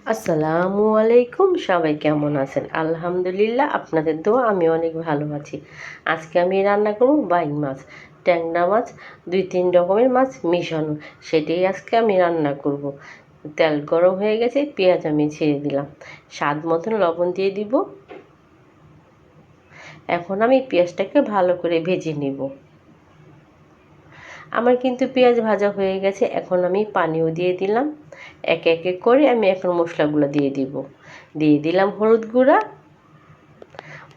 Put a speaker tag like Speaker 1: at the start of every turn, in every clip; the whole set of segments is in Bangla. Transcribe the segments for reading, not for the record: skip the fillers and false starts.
Speaker 1: আসসালামু আলাইকুম। সবাই কেমন আছেন? আলহামদুলিল্লাহ, আপনাদের দোয়া আমি অনেক ভালো আছি। আজকে আমি রান্না করব বাইং মাছ, ট্যাংরা মাছ, 2-3 রকমের মাছ মিশানো। সেটাই আজকে আমি রান্না করব। তেল গরম হয়ে গেছে, পেঁয়াজ আমি ছেড়ে দিলাম, স্বাদ মতন লবণ দিয়ে দিব। এখন আমি পেঁয়াজটাকে ভালো করে ভেজে নিব। আমার কিন্তু পেঁয়াজ ভাজা হয়ে গেছে। এখন আমি পানিও দিয়ে দিলাম। একে একে করে আমি এখন মশলাগুলো দিয়ে দিব। দিয়ে দিলাম হলুদ গুঁড়া,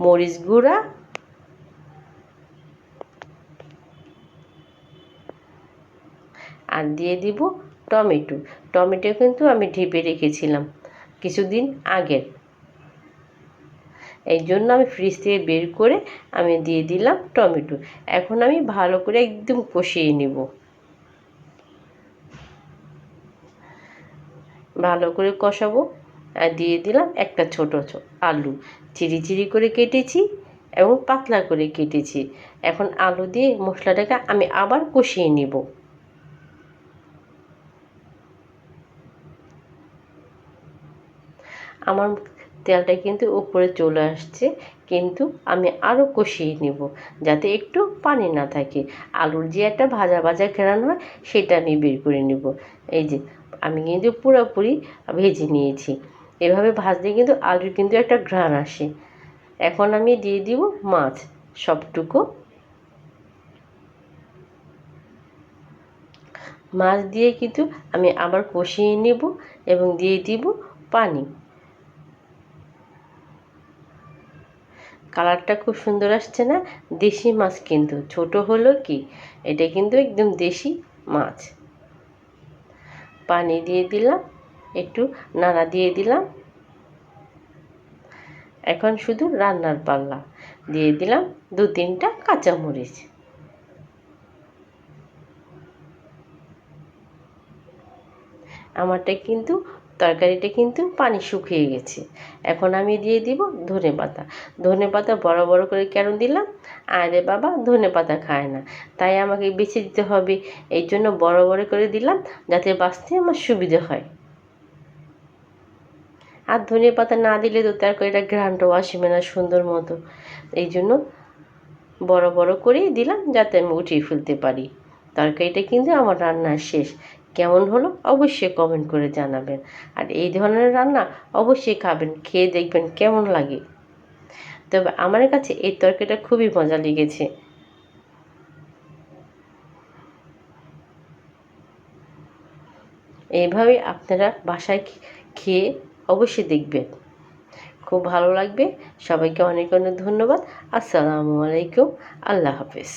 Speaker 1: মরিচ গুঁড়া, আর দিয়ে দিব টমেটো। টমেটো কিন্তু আমি ঢেপে রেখেছিলাম কিছুদিন আগের, এই জন্য আমি ফ্রিজ থেকে বের করে আমি দিয়ে দিলাম টমেটো। এখন আমি ভালো করে একদম কষিয়ে নেব। ভালো করে কষাবো। আর দিয়ে দিলাম একটা ছোট আলু, চিরি চিরি করে কেটেছি এবং পাতলা করে কেটেছি। এখন আলু দিয়ে মশলাটাকে আমি আবার কষিয়ে নেব। আমার তেলটা কিন্তু উপরে চলে আসছে, কিন্তু আমি আরও কষিয়ে নেব যাতে একটু পানি না থাকে। আলুর যে একটা ভাজা ভাজা ঘ্রাণ হয় সেটা আমি বের করে নেব। এই যে আমি কিন্তু পুরোপুরি ভেজে নিয়েছি। এভাবে ভাজলে কিন্তু আলুর কিন্তু একটা ঘ্রাণ আসে। এখন আমি দিয়ে দিব মাছ সবটুকু। মাছ দিয়ে কিন্তু আমি আবার কষিয়ে নেব এবং দিয়ে দিব পানি। কালারটা খুব সুন্দর আসছে না? দেশি মাছ কিন্তু, ছোট হলো কি, এটা কিন্তু একদম দেশি মাছ। পানি দিয়ে দিলাম, একটু নাড়া দিয়ে দিলাম। এখন শুধু রান্নার পাল্লা। দিয়ে দিলাম 2-3টা কাঁচামরিচ। আমারটা কিন্তু তরকারিটা কিন্তু পানি শুকিয়ে গেছে। এখন আমি দিয়ে দিব ধনেপাতা। ধনেপাতা বড় বড় করে কেন দিলাম? আরে বাবা, ধনেপাতা খায় না, তাই আমাকে বেছে দিতে হবে। এই জন্য বড় বড় করে দিলাম যাতে বাছতে আমার সুবিধে হয়। আর ধনেপাতা না দিলে তো তরকারিটা ঘ্রাণটাও আসবে না সুন্দর মতো। এই জন্য বড় বড় করেই দিলাম যাতে আমি উঠিয়ে ফেলতে পারি। তরকারিটা কিন্তু আমার রান্না শেষ। কেমন হলো অবশ্যই কমেন্ট করে জানাবেন। আর এই ধরনের রান্না অবশ্যই খাবেন, খেয়ে দেখবেন কেমন লাগে। তবে আমার কাছে এই তরকারিটা খুবই মজা লেগেছে। এইভাবে আপনারা বাসায় খেয়ে অবশ্যই দেখবেন, খুব ভালো লাগবে। সবাইকে অনেক অনেক ধন্যবাদ। আসসালামু আলাইকুম। আল্লাহ হাফেজ।